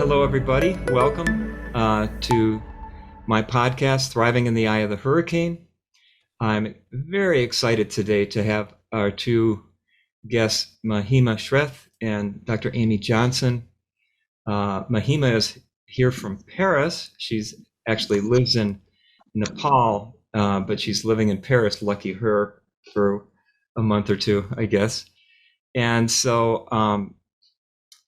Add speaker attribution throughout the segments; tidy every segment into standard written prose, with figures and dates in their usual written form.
Speaker 1: Hello, everybody. Welcome to my podcast, Thriving in the Eye of the Hurricane. I'm very excited today to have our two guests, Mahima Shrestha and Dr. Amy Johnson. Mahima is here from Paris. She's actually lives in Nepal, but she's living in Paris, lucky her, for a month or two, I guess. And so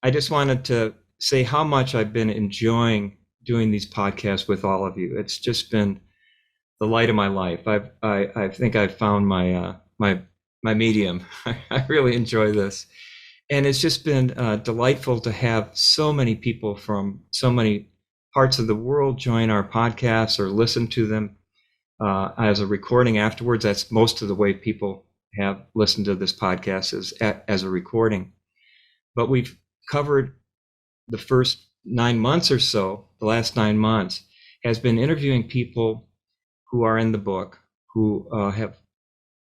Speaker 1: I just wanted to say how much I've been enjoying doing these podcasts with all of you. It's just been the light of my life. I think I've found my medium. I really enjoy this, and it's just been delightful to have so many people from so many parts of the world join our podcasts or listen to them as a recording afterwards. That's most of the way people have listened to this podcast is as a recording. But we've covered the first 9 months or so, the last 9 months, has been interviewing people who are in the book, who have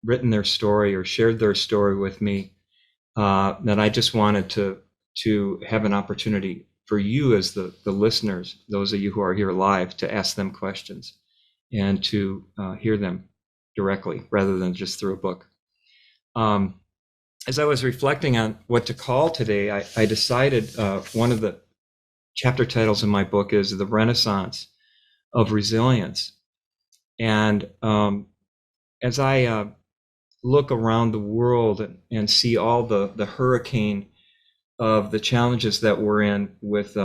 Speaker 1: written their story or shared their story with me, that I just wanted to have an opportunity for you as the listeners, those of you who are here live, to ask them questions and to hear them directly rather than just through a book. As I was reflecting on what to call today, I decided one of the chapter titles in my book is The Renaissance of Resilience. And as I look around the world and see all the hurricane of the challenges that we're in with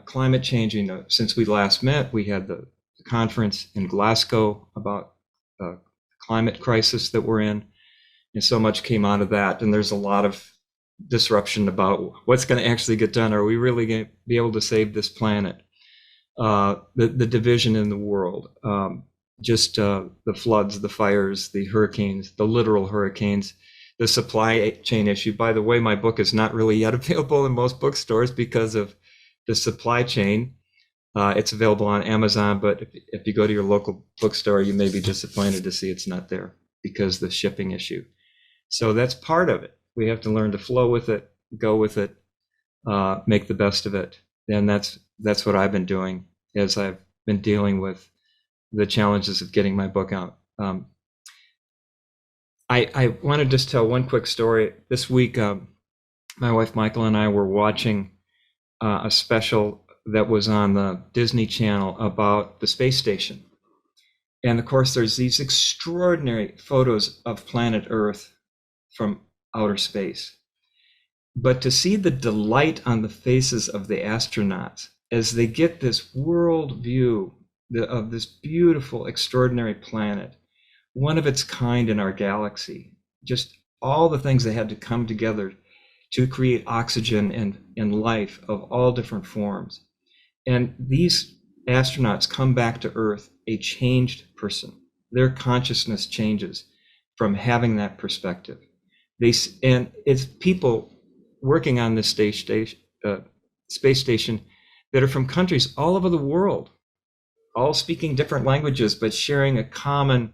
Speaker 1: climate change, since we last met, we had the conference in Glasgow about the climate crisis that we're in. And so much came out of that. And there's a lot of disruption about what's going to actually get done. Are we really going to be able to save this planet? The division in the world, the floods, the fires, the hurricanes, the literal hurricanes, the supply chain issue. By the way, my book is not really yet available in most bookstores because of the supply chain. It's available on Amazon, but if you go to your local bookstore, you may be disappointed to see it's not there because of the shipping issue. So that's part of it. We have to learn to flow with it, go with it, make the best of it. And that's what I've been doing as I've been dealing with the challenges of getting my book out. I want to just tell one quick story. This week, my wife Michael and I were watching a special that was on the Disney Channel about the space station. And of course, there's these extraordinary photos of planet Earth from outer space. But to see the delight on the faces of the astronauts as they get this world view of this beautiful, extraordinary planet, one of its kind in our galaxy, just all the things that had to come together to create oxygen and life of all different forms. And these astronauts come back to Earth a changed person. Their consciousness changes from having that perspective. And it's people working on this space station that are from countries all over the world, all speaking different languages, but sharing a common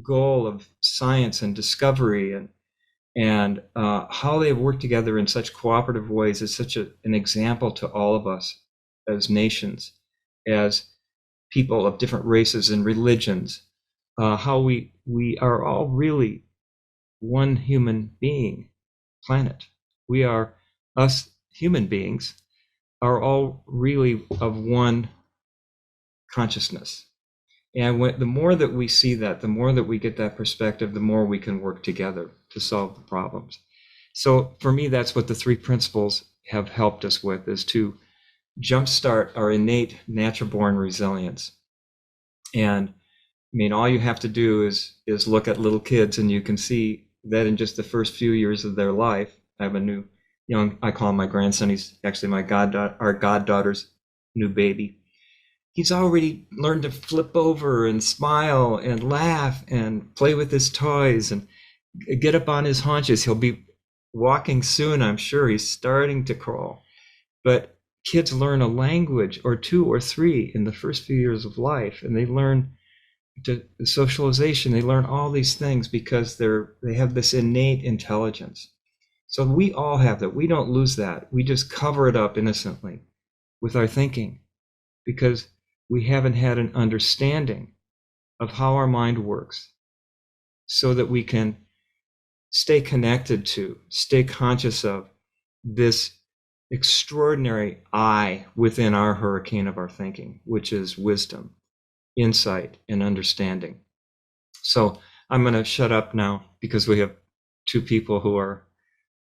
Speaker 1: goal of science and discovery, and how they've worked together in such cooperative ways is such an example to all of us as nations, as people of different races and religions, how we are all really one human being planet. We are, us human beings are all really of one consciousness. And the more that we see that, the more that we get that perspective, the more we can work together to solve the problems. So for me, that's what the three principles have helped us with, is to jumpstart our innate natural-born resilience. And I mean, all you have to do is look at little kids, and you can see that in just the first few years of their life. I have a I call him my grandson. He's actually our goddaughter's new baby. He's already learned to flip over and smile and laugh and play with his toys and get up on his haunches. He'll be walking soon, I'm sure. He's starting to crawl. But kids learn a language or two or three in the first few years of life, and they learn to socialization. They learn all these things because they have this innate intelligence. So we all have that. We don't lose that. We just cover it up innocently. with our thinking because we haven't had an understanding of how our mind works so that we can stay connected to, stay conscious of this extraordinary I within our hurricane of our thinking, which is wisdom, insight, and understanding. So I'm going to shut up now because we have two people who are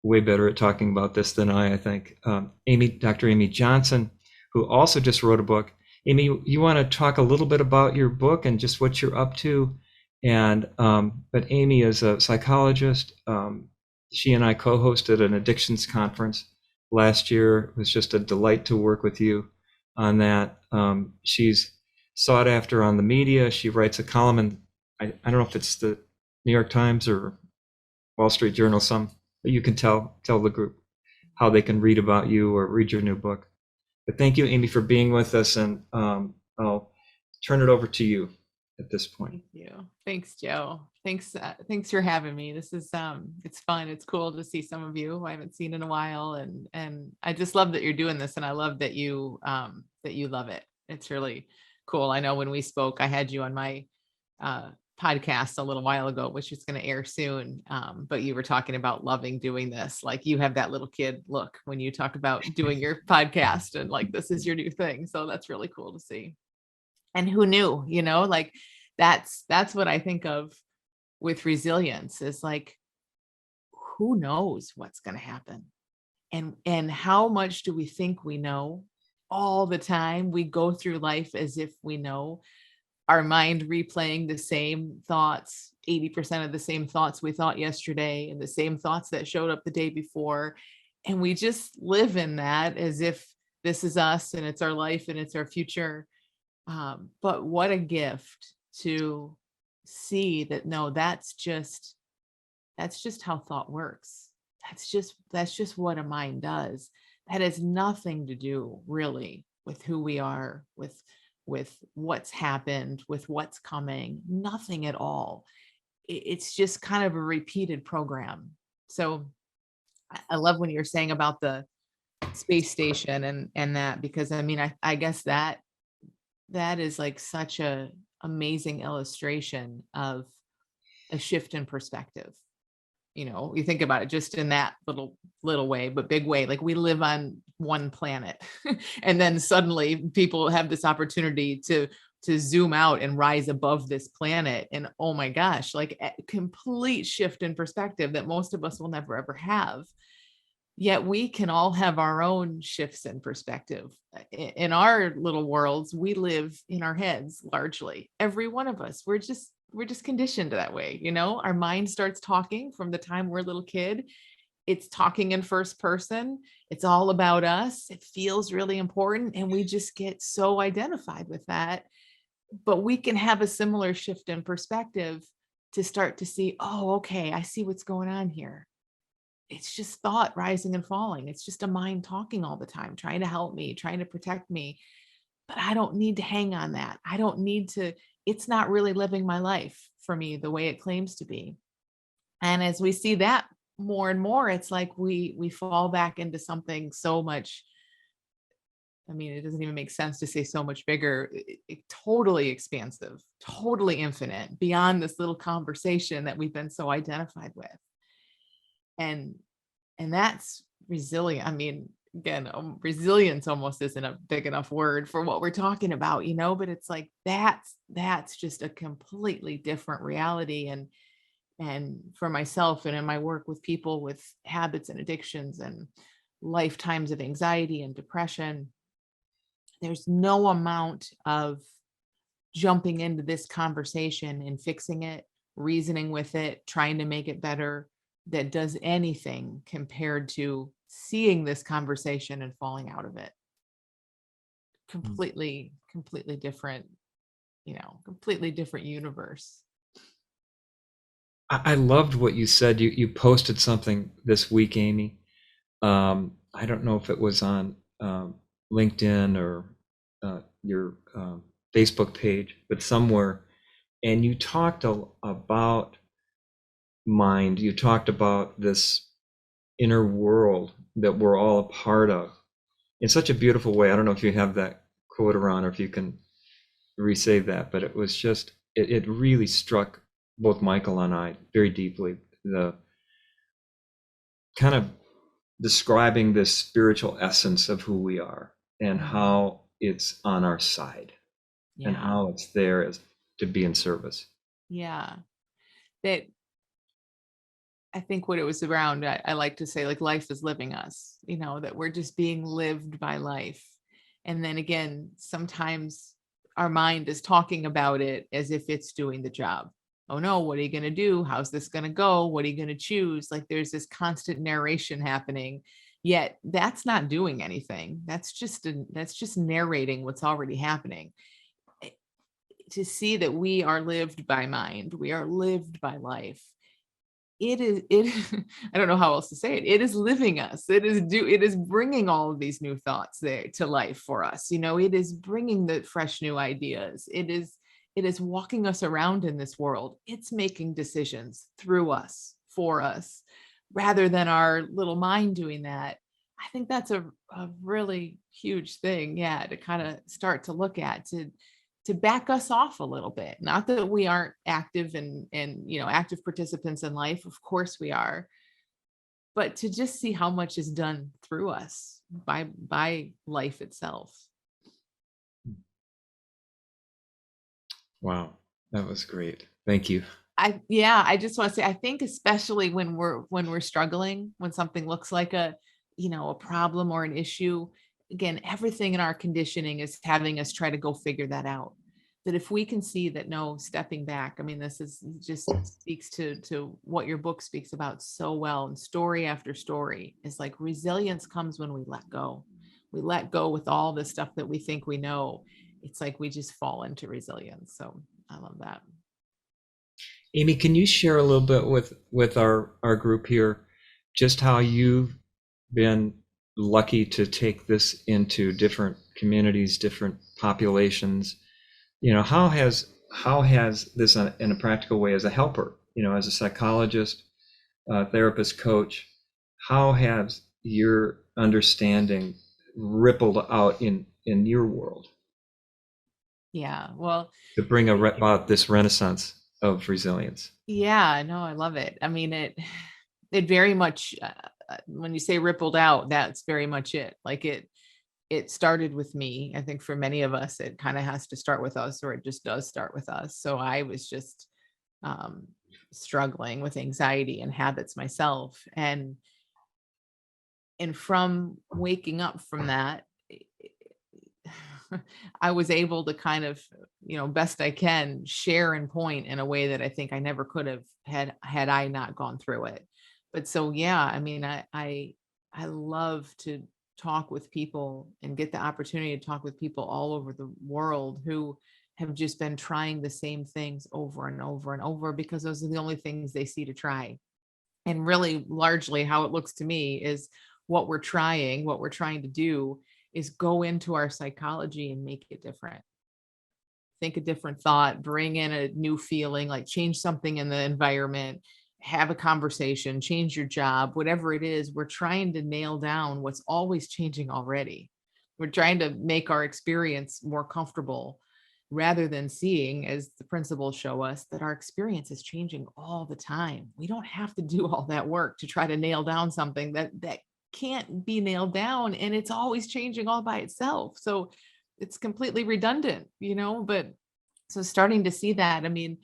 Speaker 1: way better at talking about this than I think. Dr. Amy Johnson, who also just wrote a book. Amy, you want to talk a little bit about your book and just what you're up to? And but Amy is a psychologist. She and I co-hosted an addictions conference last year. It was just a delight to work with you on that. She's sought after on the media. She writes a column in, I don't know if it's the New York Times or Wall Street Journal, but you can tell the group how they can read about you or read your new book. But thank you, Amy, for being with us, and I'll turn it over to you at this point.
Speaker 2: Thank you. Thanks, Joe. Thanks for having me. This is it's fun. It's cool to see some of you who I haven't seen in a while, and I just love that you're doing this, and I love that you love it. It's really cool. I know when we spoke, I had you on my podcast a little while ago, which is going to air soon. But you were talking about loving doing this. Like you have that little kid look when you talk about doing your podcast and like, this is your new thing. So that's really cool to see. And who knew, like that's what I think of with resilience is like, who knows what's going to happen? And how much do we think we know all the time? We go through life as if we know, our mind replaying the same thoughts, 80% of the same thoughts we thought yesterday and the same thoughts that showed up the day before. And we just live in that as if this is us and it's our life and it's our future. But what a gift to see that, no, that's just how thought works. That's just what a mind does. That has nothing to do really with who we are, with what's happened, with what's coming, nothing at all. It's just kind of a repeated program. So I love when you're saying about the space station and that, because I mean, I guess that is like such a amazing illustration of a shift in perspective. You think about it just in that little way, but big way, like we live on one planet and then suddenly people have this opportunity to zoom out and rise above this planet. And oh my gosh, like a complete shift in perspective that most of us will never, ever have. Yet we can all have our own shifts in perspective. In our little worlds, we live in our heads largely. Every one of us, we're just conditioned that way. Our mind starts talking from the time we're a little kid. It's talking in first person. It's all about us. It feels really important. And we just get so identified with that. But we can have a similar shift in perspective to start to see, oh, okay, I see what's going on here. It's just thought rising and falling. It's just a mind talking all the time, trying to help me, trying to protect me. But I don't need to hang on that. I don't need to, it's not really living my life for me the way it claims to be. And as we see that more and more, it's like we fall back into something so much, I mean, it doesn't even make sense to say so much bigger, totally expansive, totally infinite, beyond this little conversation that we've been so identified with. And that's resilient. I mean, again, resilience almost isn't a big enough word for what we're talking about, but it's like that's just a completely different reality. And for myself and in my work with people with habits and addictions and lifetimes of anxiety and depression, there's no amount of jumping into this conversation and fixing it, reasoning with it, trying to make it better, that does anything compared to seeing this conversation and falling out of it. Completely different, completely different universe.
Speaker 1: I loved what you said. You posted something this week, Amy. I don't know if it was on LinkedIn or your Facebook page, but somewhere, and you talked about mind. You talked about this inner world that we're all a part of, in such a beautiful way. I don't know if you have that quote around or if you can re-say that, but it was just, it really struck both Michael and I very deeply. The kind of describing this spiritual essence of who we are and how it's on our side and
Speaker 2: Yeah.
Speaker 1: how it's there as to be in service.
Speaker 2: Yeah. That I think what it was around, I like to say, like, life is living us, that we're just being lived by life. And then again, sometimes our mind is talking about it as if it's doing the job. Oh no, what are you going to do? How's this going to go? What are you going to choose? Like, there's this constant narration happening. Yet that's not doing anything. That's just narrating what's already happening. To see that we are lived by mind, we are lived by life. It I don't know how else to say it. It is living us. It is bringing all of these new thoughts there to life for us. It is bringing the fresh new ideas. It is walking us around in this world. It's making decisions through us, for us, rather than our little mind doing that. I think that's a really huge thing, yeah, to kind of start to look at, to back us off a little bit. Not that we aren't active and active participants in life. Of course we are. But to just see how much is done through us by life itself.
Speaker 1: Wow, that was great. Thank you.
Speaker 2: I just want to say, I think especially when we're struggling, when something looks like a problem or an issue, again, everything in our conditioning is having us try to go figure that out. That if we can see that, no, stepping back, I mean, this is just speaks to what your book speaks about so well, and story after story is like, resilience comes when we let go. We let go with all the stuff that we think we know. It's like we just fall into resilience. So I love that.
Speaker 1: Amy, can you share a little bit with our group here, just how you've been lucky to take this into different communities, different populations? How has this in a practical way as a helper, as a psychologist, therapist, coach, how has your understanding rippled out in your world
Speaker 2: Yeah. Well,
Speaker 1: to bring about this renaissance of resilience?
Speaker 2: yeah, no, I love it. I mean, it very much, when you say rippled out, that's very much it. Like, it started with me. I think for many of us, it kind of has to start with us, or it just does start with us. So I was just um, struggling with anxiety and habits myself, and from waking up from that, I was able to kind of, best I can, share and point in a way that I think I never could have had I not gone through it. But so yeah, I mean, I love to talk with people and get the opportunity to talk with people all over the world who have just been trying the same things over and over and over, because those are the only things they see to try. And really, largely, how it looks to me is, what we're trying to do is go into our psychology and make it different. Think a different thought, bring in a new feeling, like change something in the environment, have a conversation, change your job, whatever it is. We're trying to nail down what's always changing already. We're trying to make our experience more comfortable, rather than seeing, as the principles show us, that our experience is changing all the time. We don't have to do all that work to try to nail down something that can't be nailed down, and it's always changing all by itself. So it's completely redundant, but so starting to see that, I mean,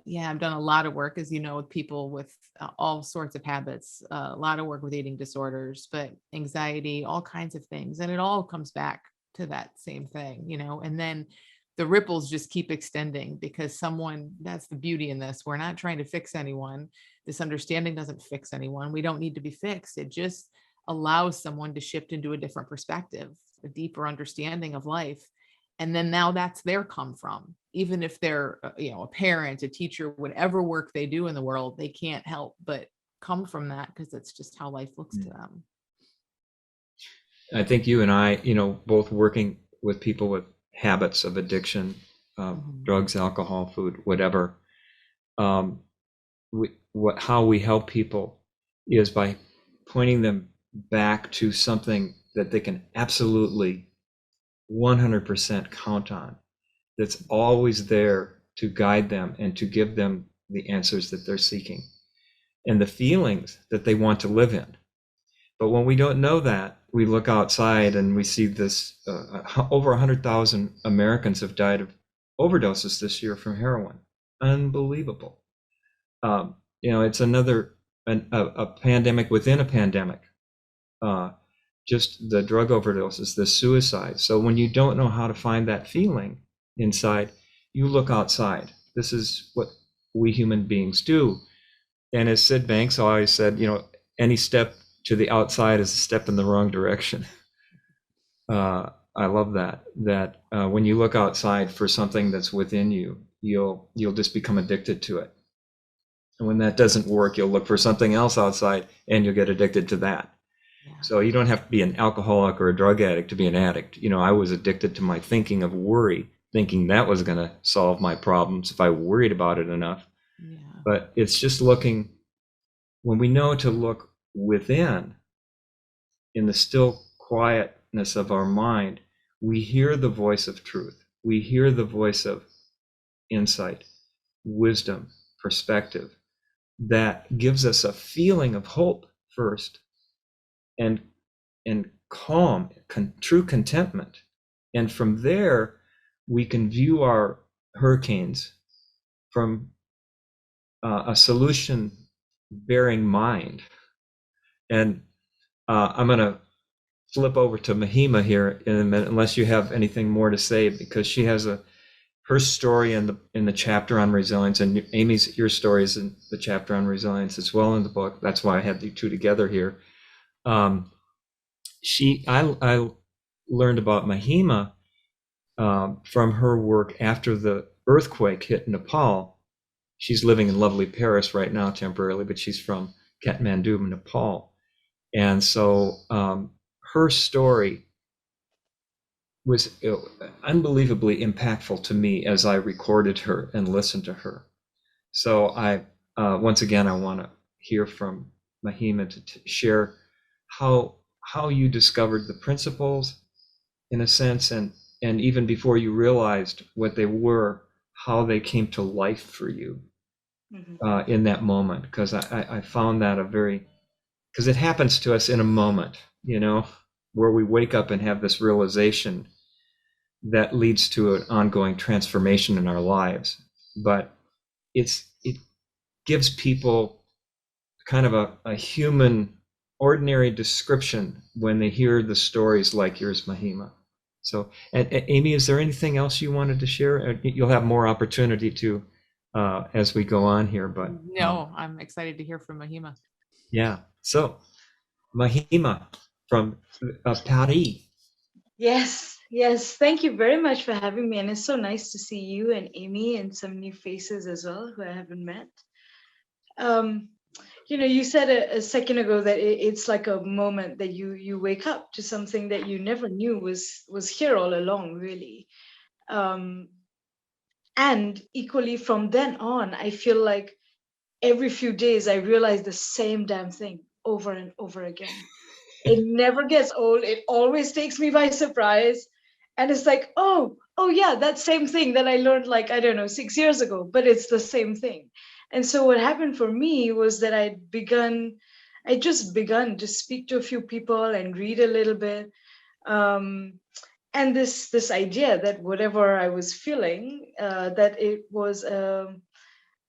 Speaker 2: yeah, I've done a lot of work, as you know, with people with all sorts of habits, a lot of work with eating disorders, but anxiety, all kinds of things. And it all comes back to that same thing, and then the ripples just keep extending, because that's the beauty in this. We're not trying to fix anyone. This understanding doesn't fix anyone. We don't need to be fixed. It just allows someone to shift into a different perspective, a deeper understanding of life. And then now that's their come from. Even if they're a parent, a teacher, whatever work they do in the world, they can't help but come from that, because that's just how life looks to them.
Speaker 1: I think you and I, both working with people with habits of addiction, drugs, alcohol, food, whatever. How we help people is by pointing them back to something that they can absolutely 100% count on, that's always there to guide them and to give them the answers that they're seeking and the feelings that they want to live in. But when we don't know that, we look outside and we see this over 100,000 Americans have died of overdoses this year from heroin. Unbelievable. It's a pandemic within a pandemic. Just the drug overdoses, the suicide. So when you don't know how to find that feeling inside, you look outside. This is what we human beings do. And as Sid Banks always said, any step to the outside is a step in the wrong direction. I love that when you look outside for something that's within you, you'll just become addicted to it. And when that doesn't work, you'll look for something else outside and you'll get addicted to that. Yeah. So you don't have to be an alcoholic or a drug addict to be an addict. I was addicted to my thinking of worry, thinking that was going to solve my problems if I worried about it enough. Yeah. But it's just looking, when we know to look within, in the still quietness of our mind, we hear the voice of truth. We hear the voice of insight, wisdom, perspective that gives us a feeling of hope first, and calm, true contentment. And from there, we can view our hurricanes from a solution-bearing mind. And I'm going to flip over to Mahima here in a minute, unless you have anything more to say, because she has her story in the chapter on resilience, and your story is in the chapter on resilience as well in the book. That's why I had the two together here. I learned about Mahima from her work after the earthquake hit Nepal. She's living in lovely Paris right now temporarily, but she's from Kathmandu, Nepal. And so her story was unbelievably impactful to me as I recorded her and listened to her. So once again, I want to hear from Mahima to share how you discovered the principles, in a sense, and even before you realized what they were, how they came to life for you in that moment. Because I found that because it happens to us in a moment, where we wake up and have this realization that leads to an ongoing transformation in our lives. But it gives people kind of a human, ordinary description when they hear the stories like yours, Mahima. So, and Amy, is there anything else you wanted to share? You'll have more opportunity to as we go on here. But
Speaker 2: no, I'm excited to hear from Mahima.
Speaker 1: Yeah. So, Mahima from Paris.
Speaker 3: Yes. Thank you very much for having me. And it's so nice to see you and Amy and some new faces as well who I haven't met. You said a second ago that it's like a moment that you wake up to something that you never knew was here all along, really. And equally from then on, I feel like every few days I realize the same damn thing over and over again. It never gets old. It always takes me by surprise. And it's like, oh yeah, that same thing that I learned 6 years ago, but it's the same thing. And so what happened for me was that I just begun to speak to a few people and read a little bit. And this idea that whatever I was feeling, that it was a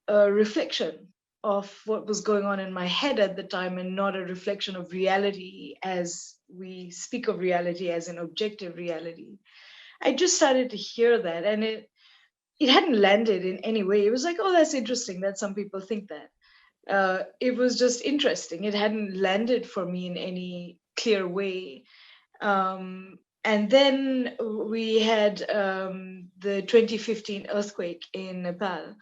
Speaker 3: reflection of what was going on in my head at the time, and not a reflection of reality as we speak of reality as an objective reality. I just started to hear that, and it hadn't landed in any way. It was like, oh, that's interesting that some people think that. It was just interesting. It hadn't landed for me in any clear way. And then we had the 2015 earthquake in Nepal,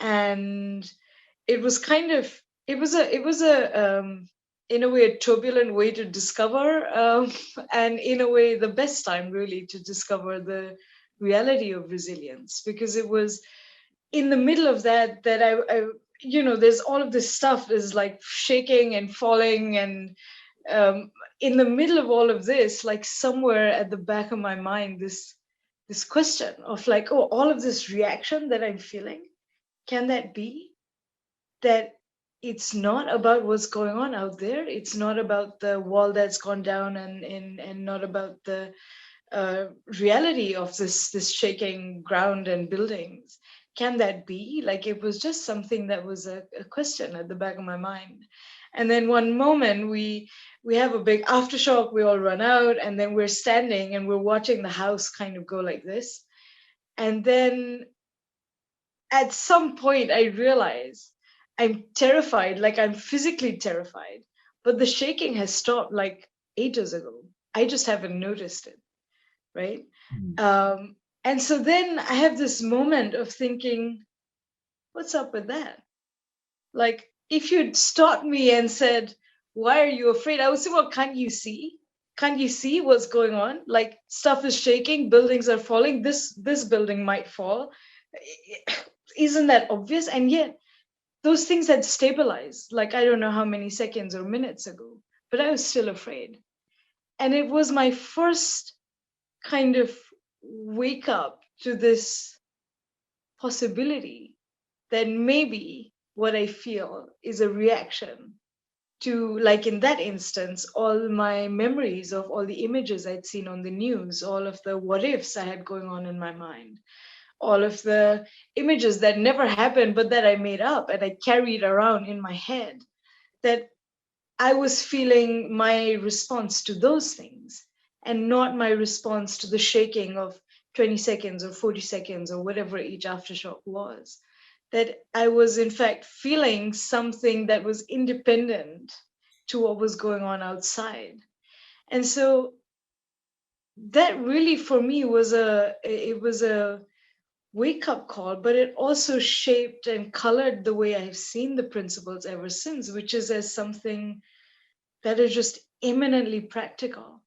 Speaker 3: and it was in a way a turbulent way to discover, and in a way the best time really to discover the reality of resilience, because it was in the middle of that I there's all of this stuff is like shaking and falling, and in the middle of all of this, like somewhere at the back of my mind, this question of like, oh, all of this reaction that I'm feeling, can that be that it's not about what's going on out there? It's not about the wall that's gone down, and not about the reality of this shaking ground and buildings. Can that be? Like, it was just something that was a question at the back of my mind. And then one moment we have a big aftershock, we all run out, and then we're standing and we're watching the house kind of go like this. And then at some point I realize I'm terrified, like I'm physically terrified, but the shaking has stopped like ages ago. I just haven't noticed it, right? And so then I have this moment of thinking, what's up with that? Like, if you'd stopped me and said, why are you afraid? I would say, well, can't you see? Can't you see what's going on? Like, stuff is shaking, buildings are falling, this building might fall. Isn't that obvious? And yet those things had stabilized, like I don't know how many seconds or minutes ago, but I was still afraid. And it was my first kind of wake up to this possibility that maybe what I feel is a reaction to, like in that instance, all my memories of all the images I'd seen on the news, all of the what ifs I had going on in my mind, all of the images that never happened but that I made up and I carried around in my head, that I was feeling my response to those things and not my response to the shaking of 20 seconds or 40 seconds or whatever each aftershock was. That I was in fact feeling something that was independent to what was going on outside. And so that really for me was a wake up call, but it also shaped and colored the way I've seen the principles ever since, which is as something that is just eminently practical.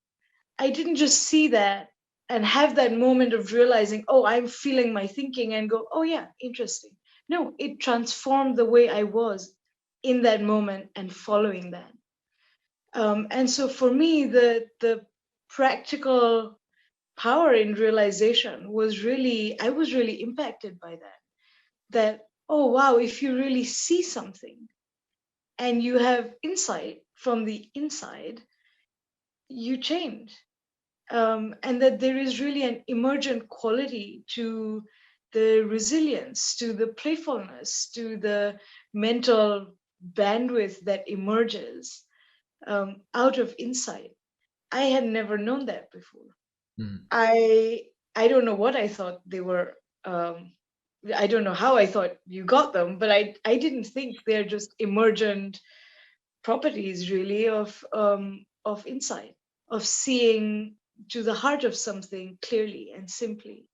Speaker 3: I didn't just see that and have that moment of realizing, oh, I'm feeling my thinking and go, oh, yeah, interesting. No, it transformed the way I was in that moment and following that. And so for me, the practical power in realization was really, I was really impacted by that. That, oh, wow, if you really see something and you have insight from the inside, you change. And that there is really an emergent quality to the resilience, to the playfulness, to the mental bandwidth that emerges out of insight. I had never known that before. I don't know what I thought they were. I don't know how I thought you got them, but I didn't think they're just emergent properties really of insight, of seeing to the heart of something clearly and simply.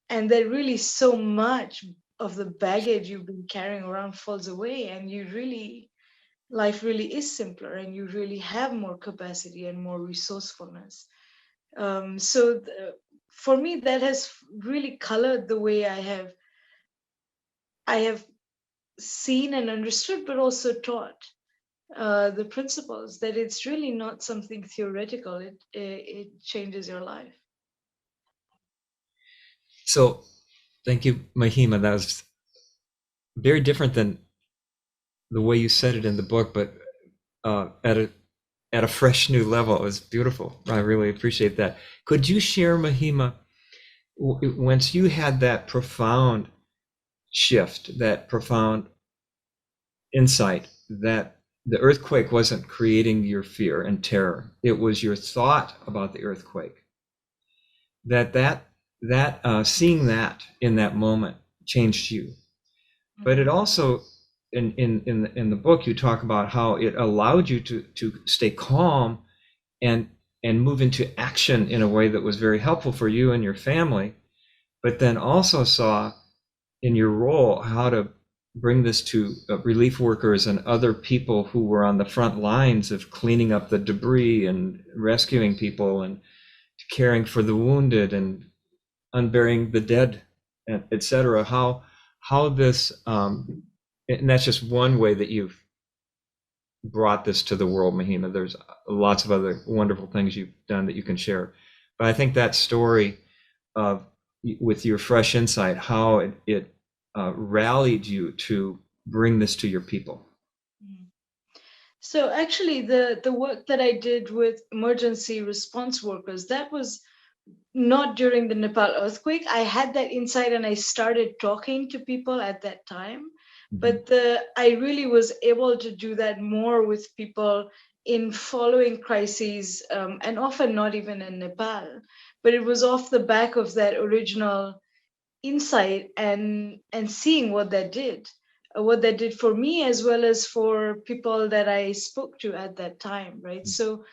Speaker 3: And that really so much of the baggage you've been carrying around falls away, and you really, life really is simpler, and you really have more capacity and more resourcefulness. For me, that has really colored the way I have seen and understood, but also taught the principles. That it's really not something theoretical. It changes your life.
Speaker 1: So, thank you, Mahima. That was very different than the way you said it in the book, but at a fresh new level. It was beautiful. I really appreciate that. Could you share, Mahima, once you had that profound shift, that profound insight that the earthquake wasn't creating your fear and terror, it was your thought about the earthquake, that seeing that in that moment changed you. But it also, in the book, you talk about how it allowed you to stay calm and move into action in a way that was very helpful for you and your family, but then also saw in your role how to bring this to relief workers and other people who were on the front lines of cleaning up the debris and rescuing people and caring for the wounded and unburying the dead, etc. How this, and that's just one way that you've brought this to the world, Mahima. There's lots of other wonderful things you've done that you can share. But I think that story of with your fresh insight, how it rallied you to bring this to your people.
Speaker 3: So actually, the work that I did with emergency response workers, that was not during the Nepal earthquake. I had that insight and I started talking to people at that time. But I really was able to do that more with people in following crises, and often not even in Nepal. But it was off the back of that original insight and seeing what that did for me as well as for people that I spoke to at that time, right? So,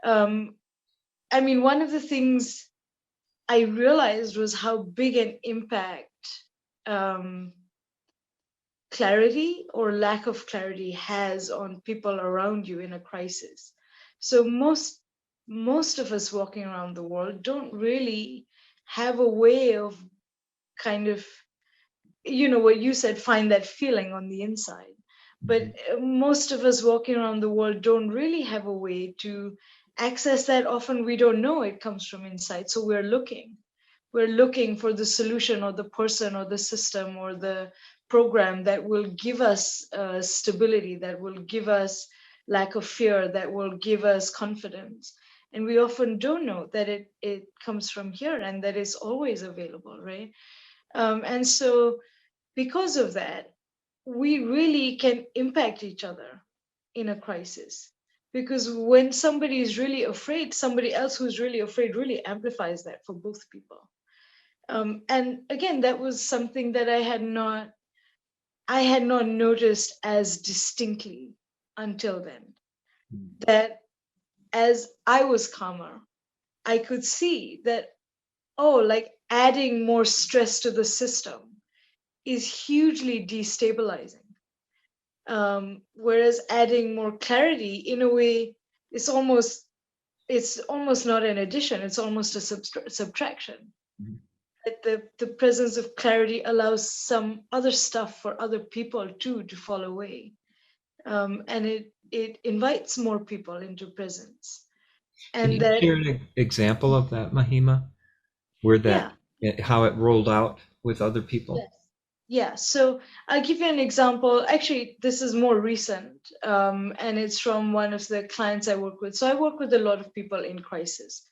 Speaker 3: I mean, one of the things I realized was how big an impact clarity or lack of clarity has on people around you in a crisis. So most of us walking around the world don't really have a way of kind of, what you said, find that feeling on the inside. But most of us walking around the world don't really have a way to access that. Often we don't know it comes from inside. So we're looking for the solution or the person or the system or the program that will give us stability, that will give us lack of fear, that will give us confidence. And we often don't know that it comes from here and that it's always available, right? And so because of that, we really can impact each other in a crisis. Because when somebody is really afraid, somebody else who's really afraid really amplifies that for both people. And again, that was something that I had not noticed as distinctly until then. That as I was calmer, I could see that, oh, like adding more stress to the system is hugely destabilizing. Whereas adding more clarity, in a way, it's almost not an addition, it's almost a subtraction. The presence of clarity allows some other stuff for other people too to fall away, and it invites more people into presence.
Speaker 1: Can
Speaker 3: And
Speaker 1: you
Speaker 3: that,
Speaker 1: share an example of that, Mahima, where
Speaker 3: yeah.
Speaker 1: how it rolled out with other people?
Speaker 3: Yes. Yeah, so I'll give you an example. Actually, this is more recent, and it's from one of the clients I work with. So I work with a lot of people in crisis,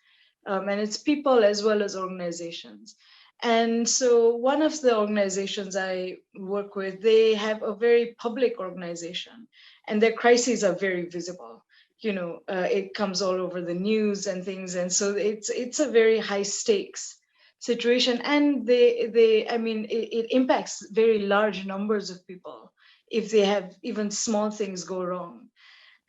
Speaker 3: and it's people as well as organizations. And so one of the organizations I work with, they have a very public organization, and their crises are very visible. It comes all over the news and things, and so it's a very high stakes situation, and I mean, it impacts very large numbers of people if they have even small things go wrong.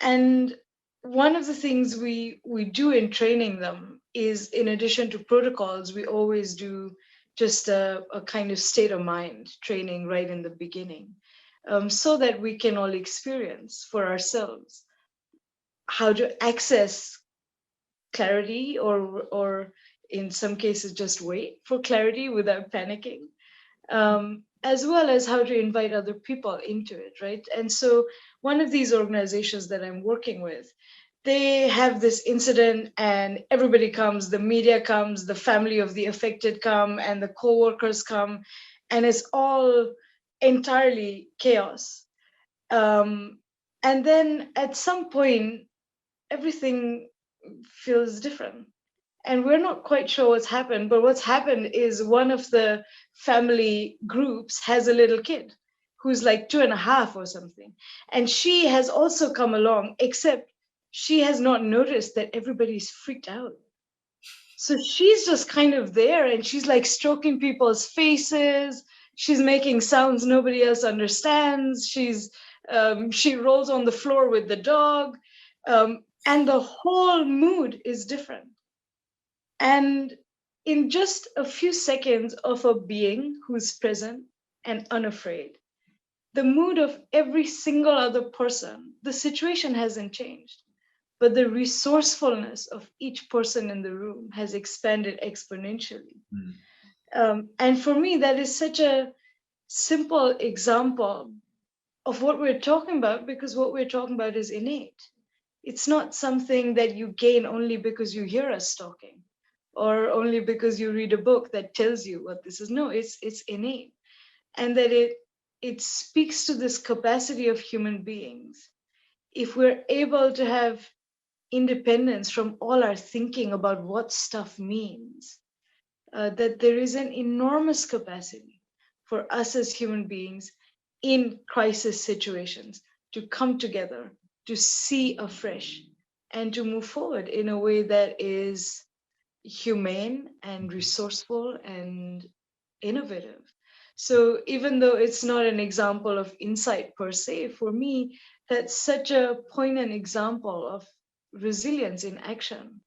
Speaker 3: And one of the things we do in training them is, in addition to protocols, we always do just a kind of state of mind training right in the beginning, so that we can all experience for ourselves how to access clarity, or in some cases just wait for clarity without panicking, as well as how to invite other people into it, right? And so one of these organizations that I'm working with, they have this incident and everybody comes, the media comes, the family of the affected come, and the co-workers come, and it's all entirely chaos. And then at some point, everything feels different, and we're not quite sure what's happened. But what's happened is one of the family groups has a little kid who's like 2.5 or something, and she has also come along, except she has not noticed that everybody's freaked out. So she's just kind of there, and she's like stroking people's faces, she's making sounds nobody else understands, she rolls on the floor with the dog, and the whole mood is different. And in just a few seconds of a being who's present and unafraid, the mood of every single other person, the situation hasn't changed, but the resourcefulness of each person in the room has expanded exponentially. And for me, that is such a simple example of what we're talking about, because what we're talking about is innate. It's not something that you gain only because you hear us talking or only because you read a book that tells you what this is. No, it's innate. And that it speaks to this capacity of human beings. If we're able to have independence from all our thinking about what stuff means, that there is an enormous capacity for us as human beings in crisis situations to come together, to see afresh, and to move forward in a way that is humane and resourceful and innovative. So even though it's not an example of insight per se, for me, that's such a poignant example of resilience in action.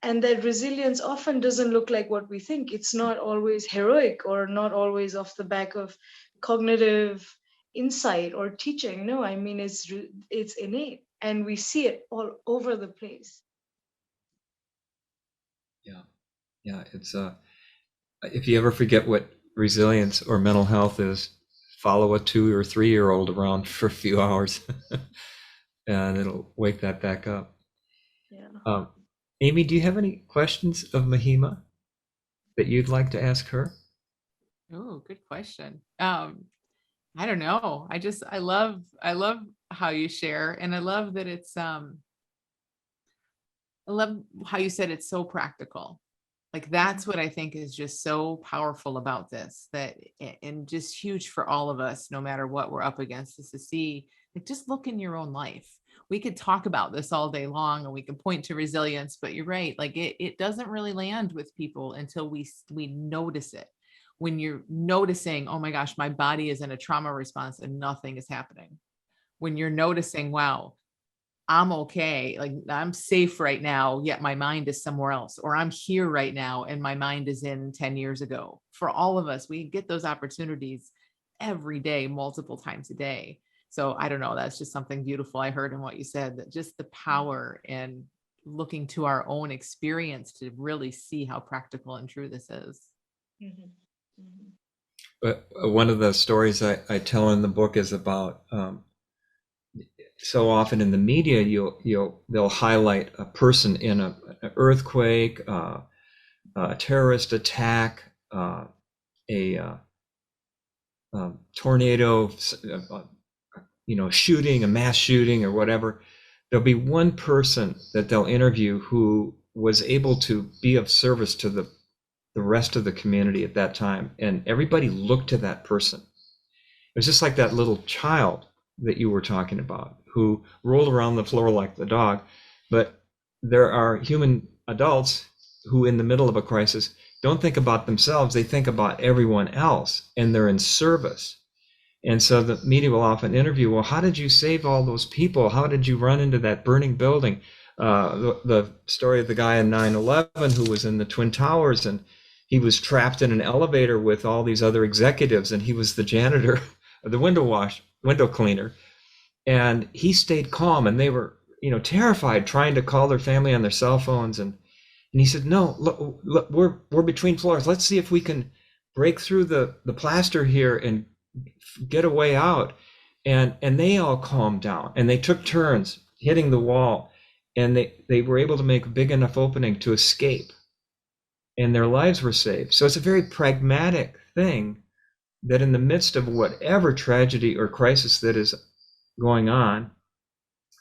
Speaker 3: And that resilience often doesn't look like what we think. It's not always heroic or not always off the back of cognitive insight or teaching. No, I mean, it's innate, and we see it all over the place.
Speaker 1: Yeah, it's if you ever forget what resilience or mental health is, follow a 2 or 3-year-old around for a few hours and it'll wake that back up.
Speaker 3: Yeah.
Speaker 1: Amy, do you have any questions of Mahima that you'd like to ask her?
Speaker 2: Oh, good question. I don't know. I love how you share, and I love that I love how you said it's so practical. Like that's what I think is just so powerful about this, and just huge for all of us, no matter what we're up against, is to see, like, just look in your own life. We could talk about this all day long and we can point to resilience, but you're right. Like it doesn't really land with people until we notice it. When you're noticing, oh my gosh, my body is in a trauma response and nothing is happening. When you're noticing, wow, I'm okay, like I'm safe right now, yet my mind is somewhere else, or I'm here right now and my mind is in 10 years ago. For all of us, we get those opportunities every day, multiple times a day. So I don't know, that's just something beautiful I heard in what you said, that just the power in looking to our own experience to really see how practical and true this is.
Speaker 3: Mm-hmm. Mm-hmm.
Speaker 1: But one of the stories I tell in the book is about so often in the media they'll highlight a person in an earthquake, a terrorist attack, a tornado, shooting, a mass shooting or whatever. There'll be one person that they'll interview who was able to be of service to the rest of the community at that time, and everybody looked to that person. It was just like that little child that you were talking about who rolled around the floor like the dog. But there are human adults who, in the middle of a crisis, don't think about themselves. They think about everyone else, and they're in service. And so the media will often interview, well, how did you save all those people? How did you run into that burning building? The story of the guy in 9/11 who was in the Twin Towers, and he was trapped in an elevator with all these other executives, and he was the janitor, the window cleaner. And he stayed calm, and they were, terrified, trying to call their family on their cell phones. And he said, no, look, we're between floors. Let's see if we can break through the plaster here and get a way out. And they all calmed down, and they took turns hitting the wall, and they were able to make a big enough opening to escape, and their lives were saved. So it's a very pragmatic thing that in the midst of whatever tragedy or crisis that is going on,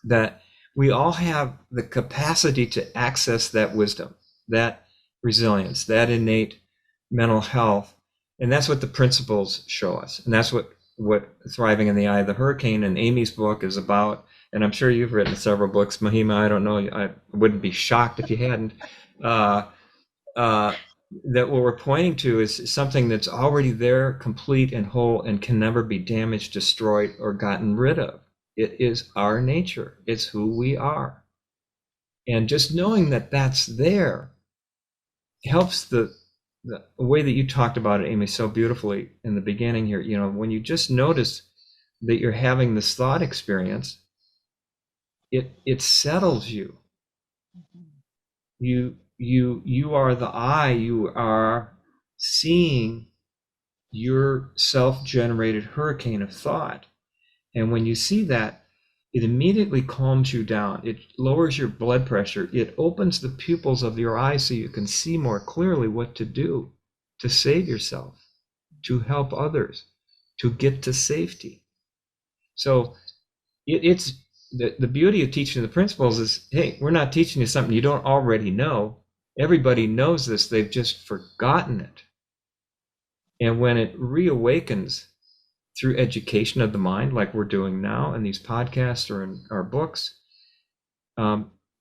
Speaker 1: that we all have the capacity to access that wisdom, that resilience, that innate mental health. And that's what the principles show us. And that's what Thriving in the Eye of the Hurricane and Amy's book is about. And I'm sure you've written several books, Mahima. I don't know. I wouldn't be shocked if you hadn't. That what we're pointing to is something that's already there, complete and whole, and can never be damaged, destroyed, or gotten rid of. It is our nature. It's who we are. And just knowing that that's there helps the way that you talked about it, Amy, so beautifully in the beginning here. When you just notice that you're having this thought experience, it settles you. You are the eye. You are seeing your self-generated hurricane of thought. And when you see that, it immediately calms you down. It lowers your blood pressure. It opens the pupils of your eyes so you can see more clearly what to do to save yourself, to help others, to get to safety. So it's the beauty of teaching the principles is, hey, we're not teaching you something you don't already know. Everybody knows this. They've just forgotten it. And when it reawakens through education of the mind, like we're doing now in these podcasts or in our books,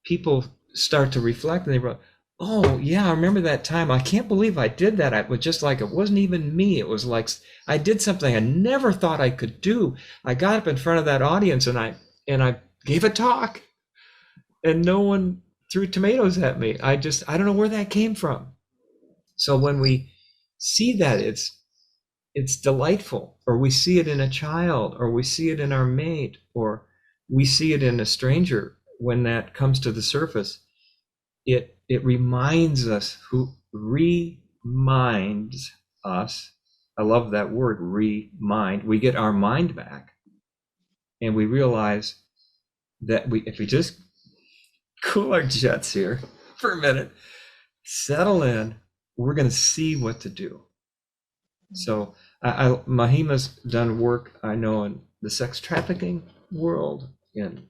Speaker 1: people start to reflect and they go, oh yeah, I remember that time. I can't believe I did that. It was just like, it wasn't even me. It was like I did something I never thought I could do. I got up in front of that audience and I gave a talk and no one threw tomatoes at me. I don't know where that came from. So when we see that, it's delightful, or we see it in a child, or we see it in our mate, or we see it in a stranger. When that comes to the surface, it reminds us, reminds us. I love that word, remind. We get our mind back, and we realize that if we just cool our jets here for a minute, settle in, we're going to see what to do. So Mahima's done work, I know, in the sex trafficking world in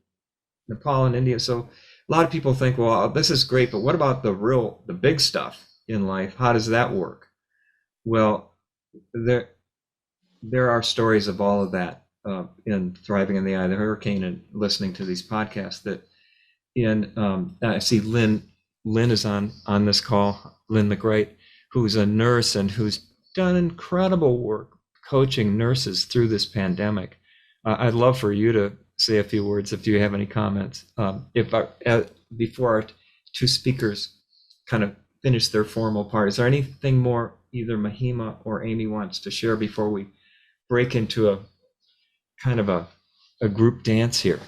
Speaker 1: Nepal and India. So a lot of people think, well, this is great, but what about the big stuff in life? How does that work? Well, there are stories of all of that in Thriving in the Eye of the Hurricane and listening to these podcasts. That I see Lynn is on this call, Lynn McGrath, who's a nurse and who's done incredible work coaching nurses through this pandemic. I'd love for you to say a few words if you have any comments. Before our two speakers kind of finish their formal part, is there anything more either Mahima or Amy wants to share before we break into a kind of a group dance here?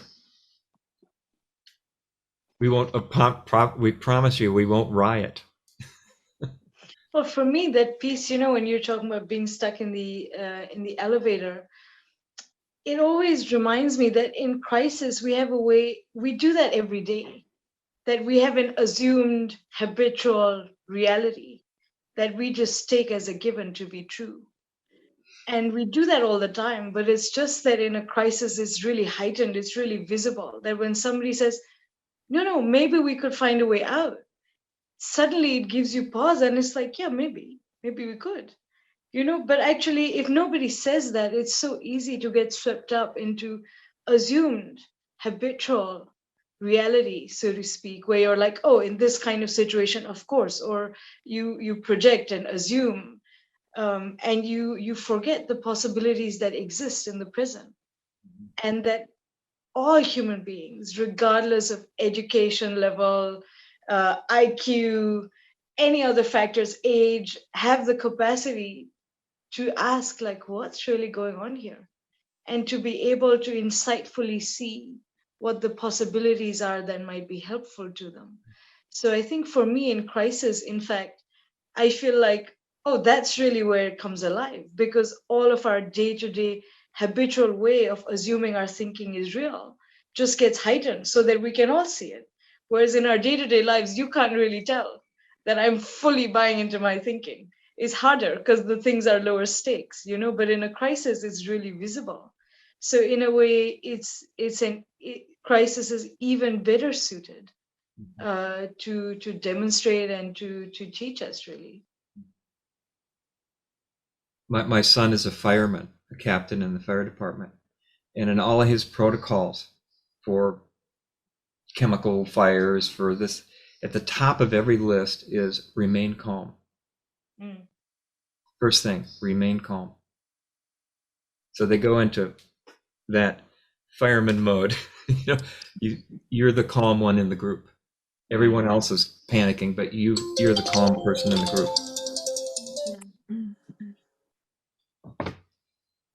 Speaker 1: We won't. We promise you, we won't riot.
Speaker 3: Well, for me, that piece, when you're talking about being stuck in the elevator, it always reminds me that in crisis, we have a way, we do that every day, that we have an assumed habitual reality that we just take as a given to be true. And we do that all the time, but it's just that in a crisis, it's really heightened, it's really visible, that when somebody says, no, maybe we could find a way out, suddenly it gives you pause and it's like, yeah, maybe we could, but actually if nobody says that, it's so easy to get swept up into assumed habitual reality, so to speak, where you're like, oh, in this kind of situation, of course, or you project and assume, and you forget the possibilities that exist in the present, and that all human beings, regardless of education level, IQ, any other factors, age, have the capacity to ask, like, what's really going on here? And to be able to insightfully see what the possibilities are that might be helpful to them. So I think for me in crisis, in fact, I feel like, oh, that's really where it comes alive, because all of our day-to-day habitual way of assuming our thinking is real just gets heightened so that we can all see it. Whereas in our day-to-day lives, you can't really tell that I'm fully buying into my thinking. It's harder because the things are lower stakes, but in a crisis, it's really visible. So in a way, crisis is even better suited to demonstrate and to teach us, really.
Speaker 1: My son is a fireman, a captain in the fire department, and in all of his protocols for chemical fires, for this, at the top of every list is remain calm. First thing, remain calm. So they go into that fireman mode. You're the calm one in the group. Everyone else is panicking, but you're the calm person in the group.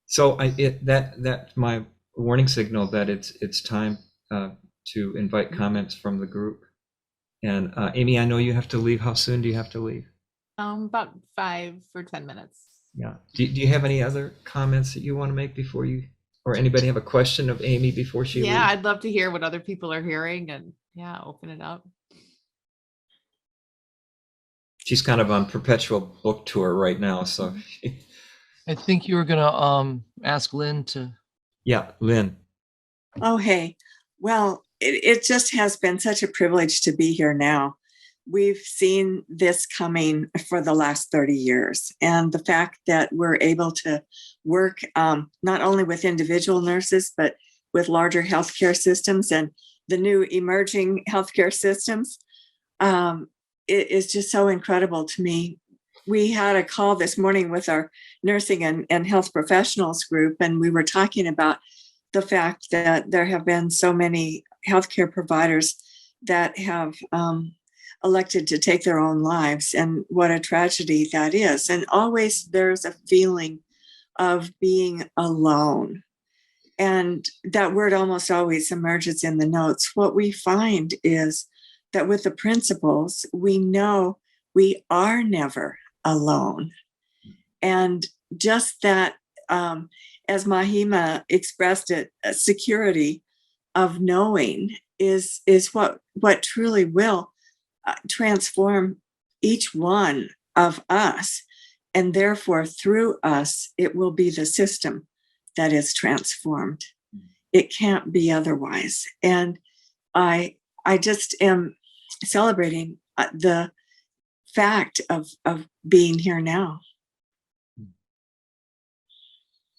Speaker 1: So that's my warning signal that it's time to invite comments from the group. And Amy, I know you have to leave. How soon do you have to leave?
Speaker 2: About 5 or 10 minutes.
Speaker 1: Yeah. Do you have any other comments that you want to make before you Or anybody have a question of Amy before she
Speaker 2: Yeah,
Speaker 1: leaves?
Speaker 2: I'd love to hear what other people are hearing, and yeah, open it up.
Speaker 1: She's kind of on perpetual book tour right now, so
Speaker 4: I think you were gonna ask Lynn to.
Speaker 1: yeah, Lynn.
Speaker 5: Oh, hey. Well, it just has been such a privilege to be here now. We've seen this coming for the last 30 years. And the fact that we're able to work not only with individual nurses, but with larger healthcare systems and the new emerging healthcare systems, it is just so incredible to me. We had a call this morning with our nursing and health professionals group, and we were talking about the fact that there have been so many healthcare providers that have elected to take their own lives, and what a tragedy that is. And always there's a feeling of being alone. And that word almost always emerges in the notes. What we find is that with the principles, we know we are never alone. And just that, as Mahima expressed it, a security of knowing is what truly will transform each one of us. And therefore, through us, it will be the system that is transformed. It can't be otherwise. And I just am celebrating the fact of being here now.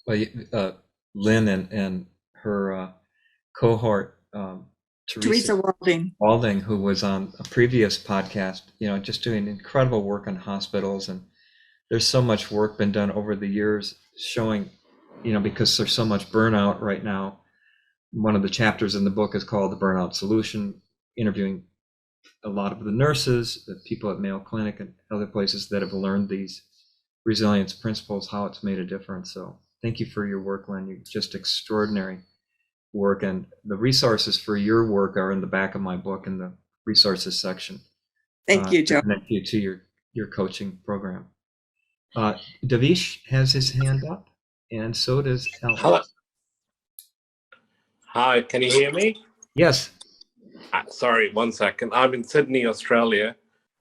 Speaker 1: Well, Lynn and her cohort,
Speaker 5: Teresa
Speaker 1: Walding, who was on a previous podcast, just doing incredible work on hospitals. And there's so much work been done over the years showing, because there's so much burnout right now. One of the chapters in the book is called The Burnout Solution, interviewing a lot of the nurses, the people at Mayo Clinic and other places that have learned these resilience principles, how it's made a difference. So thank you for your work, Lynn. You're just extraordinary work. And the resources for your work are in the back of my book in the resources section.
Speaker 5: Thank you, Joe.
Speaker 1: To connect you to your coaching program. Davish has his hand up, and so does Alex.
Speaker 6: Hello. Hi, can you hear me?
Speaker 1: Yes.
Speaker 6: Sorry, 1 second. I'm in Sydney, Australia,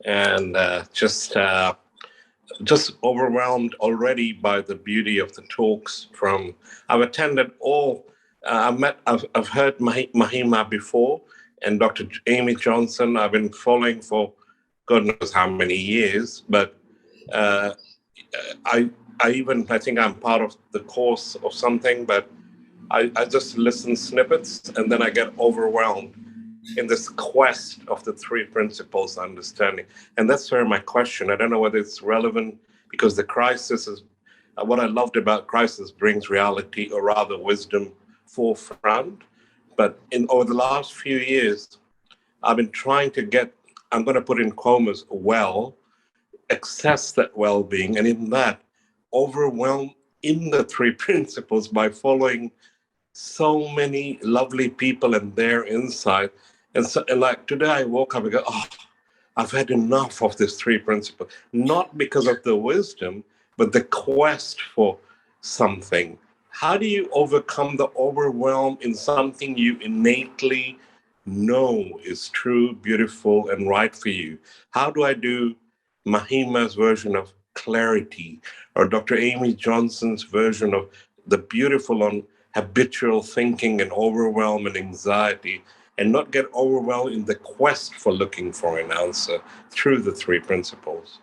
Speaker 6: and just overwhelmed already by the beauty of the talks. I've attended all. I've heard Mahima before, and Dr. Amy Johnson. I've been following for God knows how many years, but I think I'm part of the course of something, but I just listen snippets, and then I get overwhelmed in this quest of the three principles understanding. And that's where my question, I don't know whether it's relevant, because the crisis is, what I loved about crisis brings reality, or rather wisdom, forefront. But over the last few years, I've been trying to get, I'm going to put in commas, access that well-being, and in that, overwhelm in the three principles by following so many lovely people and their insight. And like today I woke up and go, I've had enough of this three principles, not because of the wisdom, but the quest for something. How do you overcome the overwhelm in something you innately know is true, beautiful, and right for you? How do I do Mahima's version of clarity, or Dr. Amy Johnson's version of the beautiful on habitual thinking and overwhelm and anxiety, and not get overwhelmed in the quest for looking for an answer through the three principles?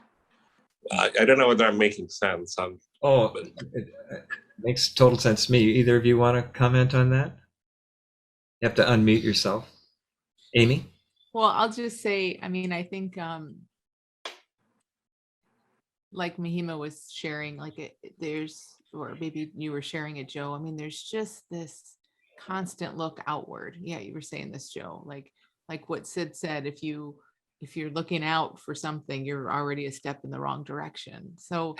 Speaker 6: I don't know whether I'm making sense.
Speaker 1: It makes total sense to me. Either of you want to comment on that? You have to unmute yourself. Amy?
Speaker 2: Well, I'll just say, I think like Mahima was sharing, or maybe you were sharing it, Joe. There's just this constant look outward. Yeah, you were saying this, Joe, like what Sid said, if you're looking out for something, you're already a step in the wrong direction. So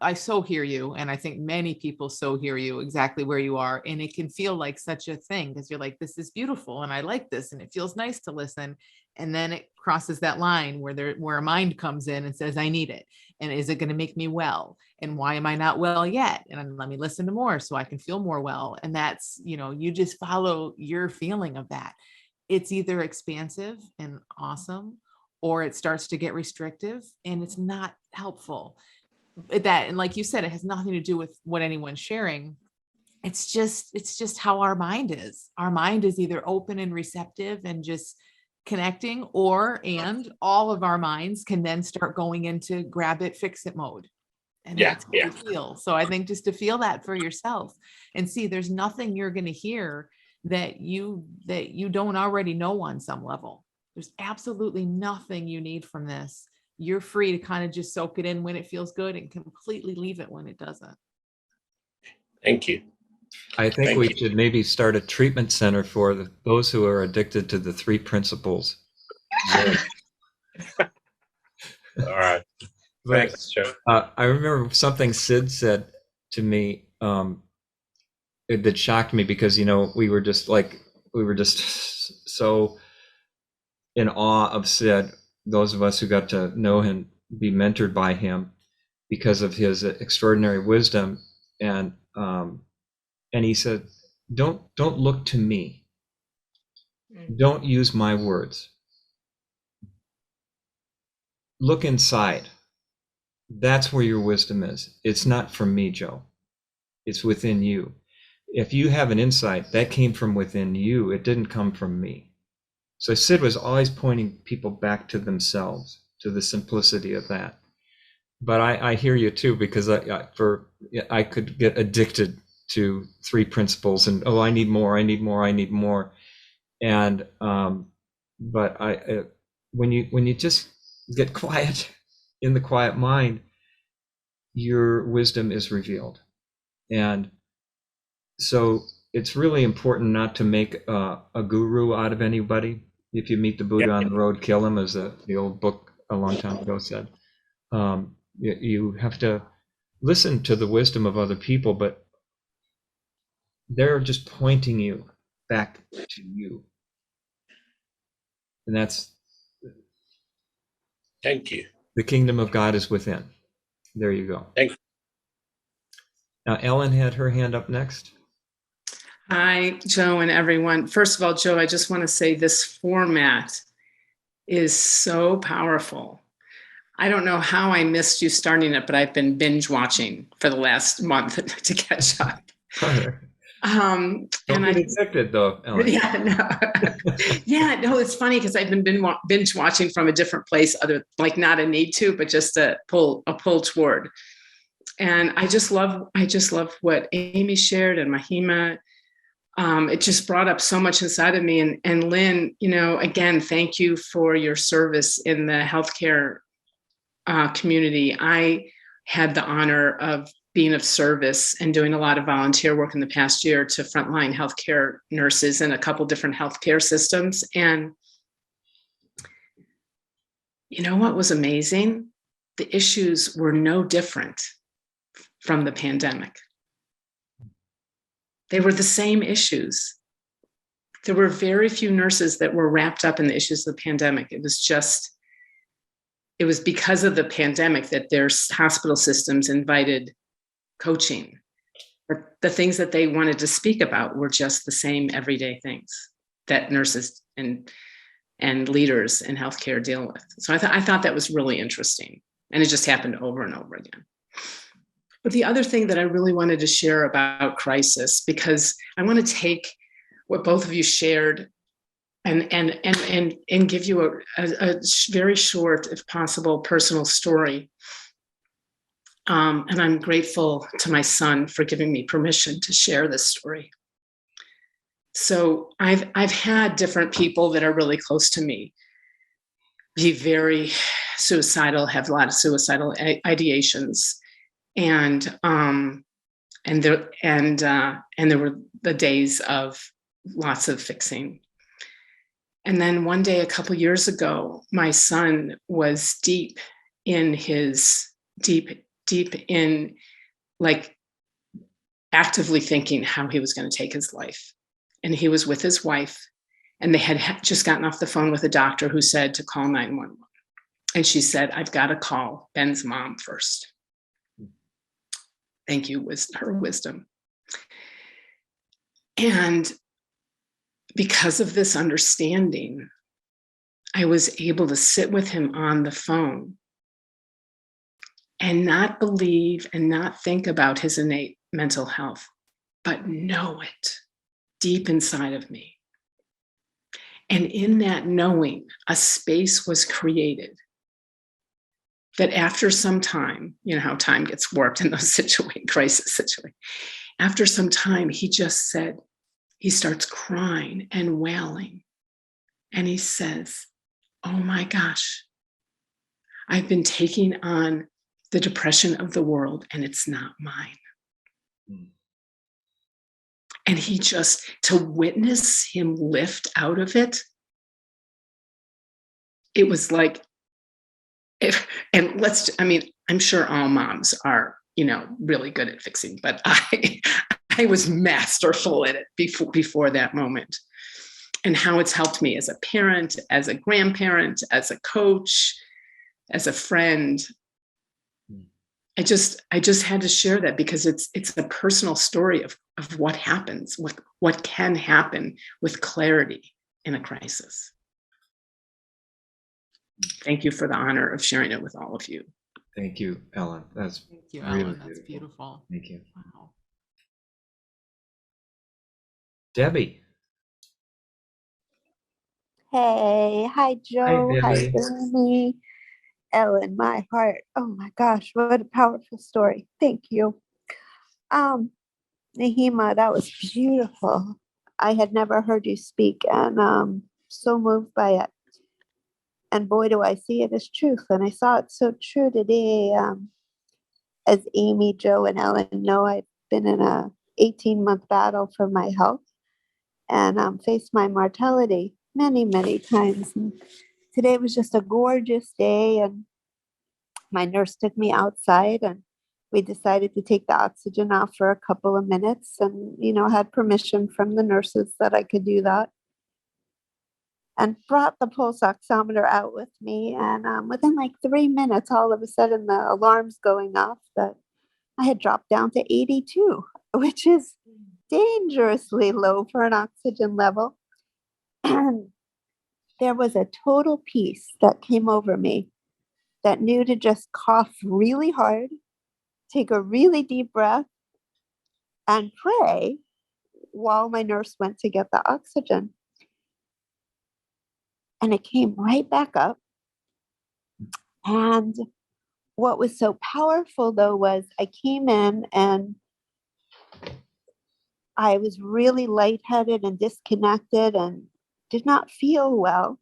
Speaker 2: I so hear you. And I think many people so hear you exactly where you are. And it can feel like such a thing because you're like, this is beautiful. And I like this. And it feels nice to listen. And then it crosses that line where a mind comes in and says, I need it. And is it going to make me well? And why am I not well yet? And let me listen to more so I can feel more well. And that's, you just follow your feeling of that. It's either expansive and awesome, or it starts to get restrictive and it's not helpful. And like you said, it has nothing to do with what anyone's sharing. It's just how our mind is. Our mind is either open and receptive and just connecting, and all of our minds can then start going into grab it, fix it mode. And that's what you feel. So I think just to feel that for yourself and see there's nothing you're going to hear that you don't already know on some level. There's absolutely nothing you need from this. You're free to kind of just soak it in when it feels good and completely leave it when it doesn't.
Speaker 6: Thank you.
Speaker 1: I think we should maybe start a treatment center for those who are addicted to the 3 principles.
Speaker 6: All right. Thanks, Joe.
Speaker 1: I remember something Sid said to me that shocked me because, we were just so in awe of Sid, those of us who got to know him, be mentored by him because of his extraordinary wisdom. And he said, don't look to me. Don't use my words. Look inside. That's where your wisdom is. It's not from me, Joe. It's within you. If you have an insight, that came from within you. It didn't come from me. So Sid was always pointing people back to themselves, to the simplicity of that. But I hear you too, because I could get addicted to 3 principles and, I need more. And but when you just get quiet in the quiet mind, your wisdom is revealed. And so it's really important not to make a guru out of anybody. If you meet the Buddha on the road, kill him, as the old book a long time ago said. You have to listen to the wisdom of other people, but they're just pointing you back to you. And that's...
Speaker 6: Thank you.
Speaker 1: The kingdom of God is within. There you go.
Speaker 6: Thank you.
Speaker 1: Now, Ellen had her hand up next.
Speaker 7: Hi, Joe and everyone. First of all, Joe, I just want to say this format is so powerful. I don't know how I missed you starting it, but I've been binge watching for the last month to catch up.
Speaker 1: Don't get addicted, though, Ellen.
Speaker 7: No, it's funny because I've been binge watching from a different place, not a need to, but just a pull toward. And I just love what Amy shared and Mahima. It just brought up so much inside of me. And Lynn, again, thank you for your service in the healthcare community. I had the honor of being of service and doing a lot of volunteer work in the past year to frontline healthcare nurses in a couple different healthcare systems. And you know what was amazing? The issues were no different from the pandemic. They were the same issues. There were very few nurses that were wrapped up in the issues of the pandemic. It was because of the pandemic that their hospital systems invited coaching. But the things that they wanted to speak about were just the same everyday things that nurses and leaders in healthcare deal with. So I thought that was really interesting. And it just happened over and over again. But the other thing that I really wanted to share about crisis, because I want to take what both of you shared and give you a very short, if possible, personal story. And I'm grateful to my son for giving me permission to share this story. So I've had different people that are really close to me be very suicidal, have a lot of suicidal ideations. And there were the days of lots of fixing. And then one day, a couple years ago, my son was deep in his deep in like actively thinking how he was going to take his life. And he was with his wife, and they had just gotten off the phone with a doctor who said to call 911. And she said, I've got to call Ben's mom first. Thank you, her wisdom. And because of this understanding, I was able to sit with him on the phone and not believe and not think about his innate mental health, but know it deep inside of me. And in that knowing, a space was created that after some time, you know how time gets warped in those crisis situations. After some time, he just said, he starts crying and wailing. And he says, oh my gosh, I've been taking on the depression of the world and it's not mine. And he just, to witness him lift out of it, it was like, I'm sure all moms are, really good at fixing, but I was masterful at it before that moment. And how it's helped me as a parent, as a grandparent, as a coach, as a friend. I just had to share that because it's a personal story of what happens, what can happen with clarity in a crisis. Thank you for the honor of sharing it with all of you.
Speaker 1: Thank you, Ellen. Thank
Speaker 2: you, Ellen. Really that's beautiful.
Speaker 1: Thank you. Wow. Debbie.
Speaker 8: Hey, hi Joe,
Speaker 1: hi
Speaker 8: Amy, Ellen, my heart. Oh my gosh, what a powerful story. Thank you. Mahima, that was beautiful. I had never heard you speak and so moved by it. And boy, do I see it as truth. And I saw it so true today. As Amy, Joe, and Ellen know, I've been in a 18-month battle for my health and faced my mortality many, many times. And today was just a gorgeous day. And my nurse took me outside and we decided to take the oxygen off for a couple of minutes and, had permission from the nurses that I could do that. And brought the pulse oximeter out with me. And within like 3 minutes, all of a sudden the alarm's going off that I had dropped down to 82, which is dangerously low for an oxygen level. And there was a total peace that came over me that knew to just cough really hard, take a really deep breath, and pray while my nurse went to get the oxygen. And it came right back up. And what was so powerful, though, was I came in and I was really lightheaded and disconnected and did not feel well.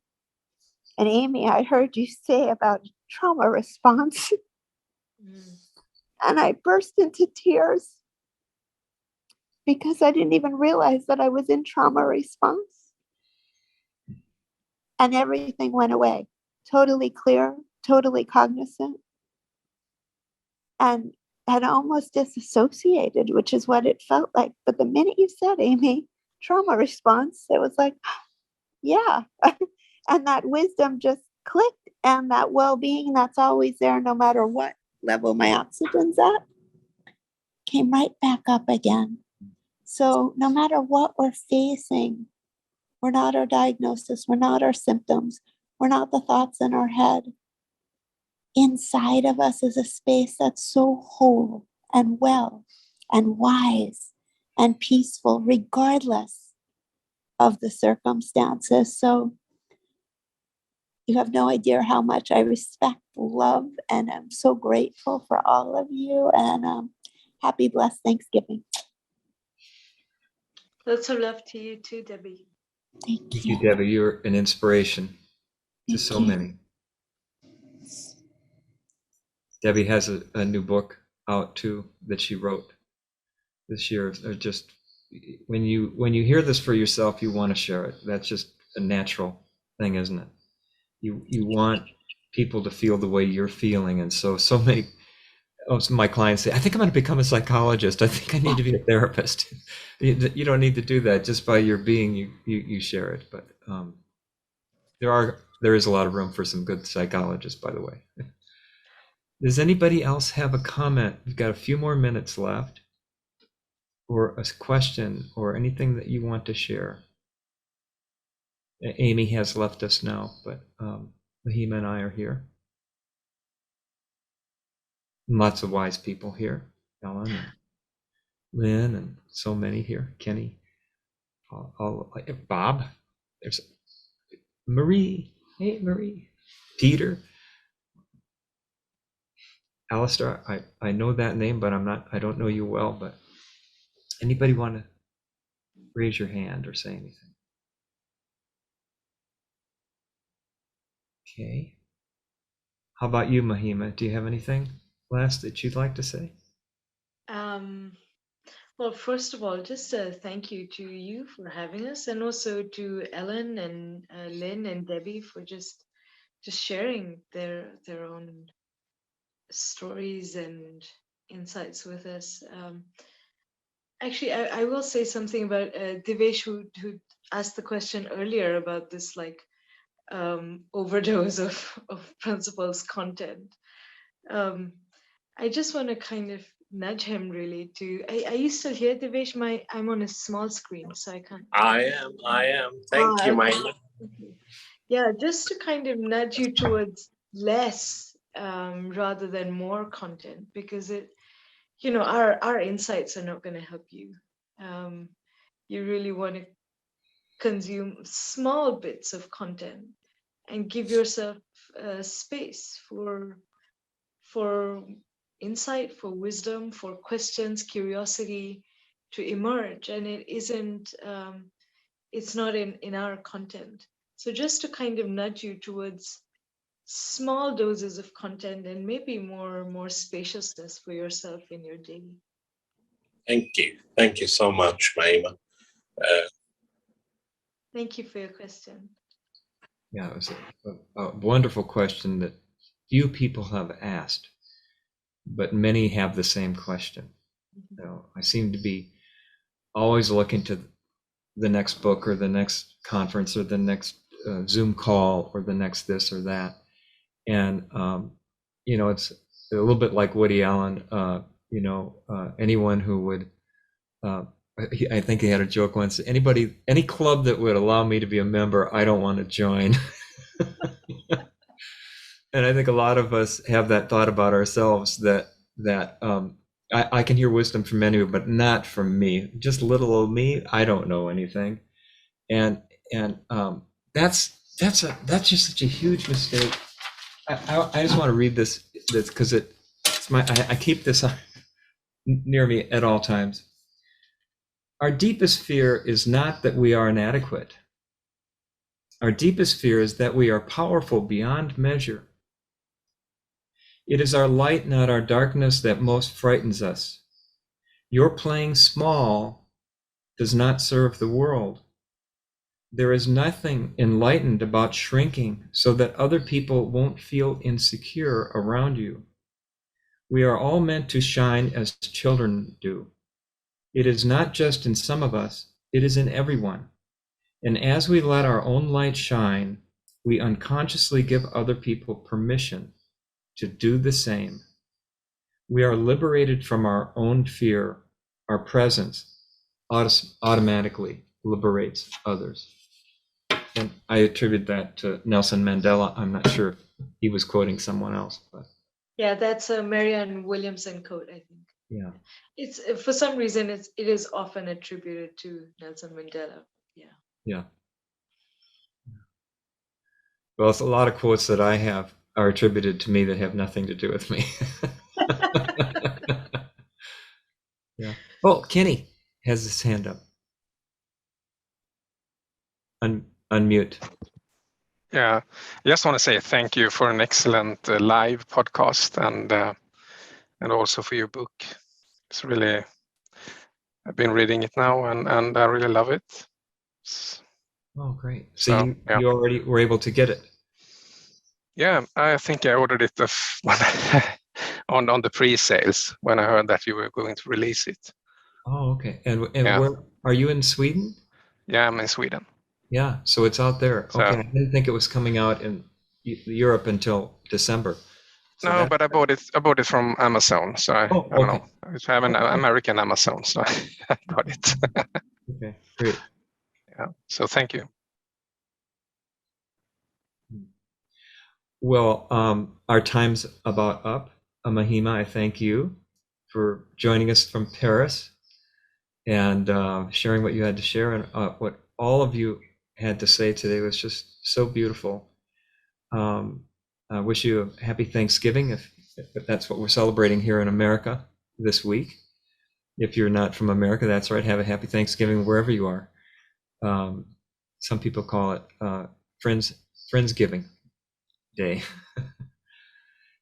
Speaker 8: And Amy, I heard you say about trauma response. And I burst into tears because I didn't even realize that I was in trauma response. And everything went away, totally clear, totally cognizant, and had almost disassociated, which is what it felt like. But the minute you said, Amy, trauma response, it was like, yeah. And that wisdom just clicked, and that well-being that's always there no matter what level my oxygen's at came right back up again. So no matter what we're facing, we're not our diagnosis, we're not our symptoms, we're not the thoughts in our head. Inside of us is a space that's so whole and well and wise and peaceful, regardless of the circumstances. So you have no idea how much I respect, love, and I'm so grateful for all of you. And happy, blessed Thanksgiving.
Speaker 3: Lots of love to you too, Debbie.
Speaker 8: Thank
Speaker 1: you, Debbie. You're an inspiration to so many. Debbie has a new book out too that she wrote this year. Just when you hear this for yourself, you want to share it. That's just a natural thing, isn't it? You want people to feel the way you're feeling, and so many Oh, some of my clients say, I think I'm going to become a psychologist. I think I need to be a therapist. You don't need to do that. Just by your being, you share it. But there is a lot of room for some good psychologists, by the way. Does anybody else have a comment? We've got a few more minutes left, or a question, or anything that you want to share. Amy has left us now, but Mahima and I are here. Lots of wise people here. Ellen and Lynn and so many here. Kenny, Bob. There's Marie. Hey, Marie. Peter. Alistair, I know that name, but I don't know you well, but anybody want to raise your hand or say anything? Okay. How about you, Mahima? Do you have anything last that you'd like to say?
Speaker 3: Well, first of all, just a thank you to you for having us, and also to Ellen and Lynn and Debbie for just sharing their own stories and insights with us. Actually, I will say something about Divesh, who asked the question earlier about this overdose of principles content. I just want to kind of nudge him really to. Are you still here, Divesh? I'm on a small screen, so I can't.
Speaker 6: I am. Thank you,
Speaker 3: Okay.
Speaker 6: Mahima.
Speaker 3: Yeah, just to kind of nudge you towards less rather than more content, because our insights are not going to help you. You really want to consume small bits of content and give yourself space for insight, for wisdom, for questions, curiosity to emerge. And it's not in our content. So just to kind of nudge you towards small doses of content and maybe more spaciousness for yourself in your day.
Speaker 6: Thank you so much, Mahima.
Speaker 3: Thank you for your question.
Speaker 1: Yeah, it was a wonderful question that few people have asked, but many have the same question. I seem to be always looking to the next book or the next conference or the next Zoom call or the next this or that. And, it's a little bit like Woody Allen, anyone who would, I think he had a joke once, any club that would allow me to be a member, I don't want to join. And I think a lot of us have that thought about ourselves that I can hear wisdom from anyone, but not from me. Just little old me, I don't know anything. And that's just such a huge mistake. I just want to read this because I keep this near me at all times. Our deepest fear is not that we are inadequate. Our deepest fear is that we are powerful beyond measure. It is our light, not our darkness, that most frightens us. Your playing small does not serve the world. There is nothing enlightened about shrinking so that other people won't feel insecure around you. We are all meant to shine as children do. It is not just in some of us, it is in everyone. And as we let our own light shine, we unconsciously give other people permission to do the same. We are liberated from our own fear. Our presence automatically liberates others. And I attribute that to Nelson Mandela. I'm not sure if he was quoting someone else, but
Speaker 3: yeah, that's a Marianne Williamson quote, I think.
Speaker 1: Yeah,
Speaker 3: it's for some reason it is often attributed to Nelson Mandela. Yeah.
Speaker 1: Well, it's a lot of quotes that I have are attributed to me that have nothing to do with me. Yeah. Oh, Kenny has his hand up. Unmute.
Speaker 9: Yeah, I just want to say thank you for an excellent live podcast and also for your book. It's really, I've been reading it now and I really love it.
Speaker 1: Oh, great. So you already were able to get it?
Speaker 9: Yeah, I think I ordered it on the pre-sales when I heard that you were going to release it.
Speaker 1: Oh, okay. And
Speaker 9: Yeah.
Speaker 1: where are you in Sweden?
Speaker 9: Yeah, I'm in Sweden.
Speaker 1: Yeah, so it's out there.
Speaker 9: So-
Speaker 1: Okay, I didn't think it was coming out in Europe until December. So
Speaker 9: No,
Speaker 1: that-
Speaker 9: but I bought it from Amazon. So I
Speaker 1: Oh,
Speaker 9: don't
Speaker 1: okay.
Speaker 9: know. I have an
Speaker 1: Okay.
Speaker 9: American Amazon, so I got it.
Speaker 1: Okay, great.
Speaker 9: Yeah. So thank you.
Speaker 1: Well, our time's about up. Mahima, I thank you for joining us from Paris and sharing what you had to share, and what all of you had to say today was just so beautiful. I wish you a happy Thanksgiving if that's what we're celebrating here in America this week. If you're not from America, that's right. Have a happy Thanksgiving wherever you are. Some people call it Friendsgiving Day.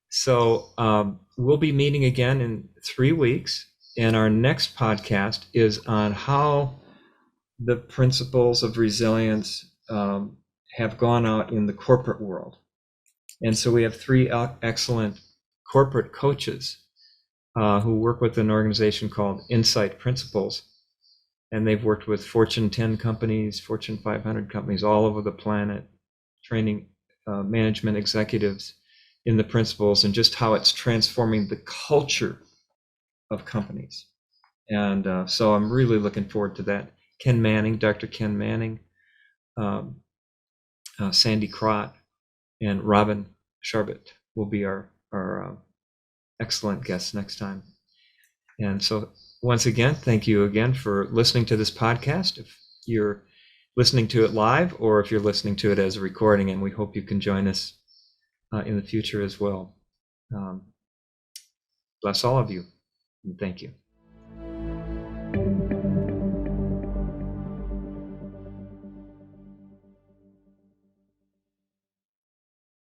Speaker 1: So we'll be meeting again in 3 weeks, and our next podcast is on how the principles of resilience have gone out in the corporate world. And so we have 3 excellent corporate coaches who work with an organization called Insight Principles. And they've worked with Fortune 10 companies, Fortune 500 companies all over the planet, training management executives in the principles and just how it's transforming the culture of companies. And so I'm really looking forward to that. Ken Manning, Dr. Ken Manning, Sandy Crott, and Robin Sharbit will be our excellent guests next time. And so once again, thank you again for listening to this podcast. If you're listening to it live or if you're listening to it as a recording, and we hope you can join us in the future as well. Bless all of you, and thank you.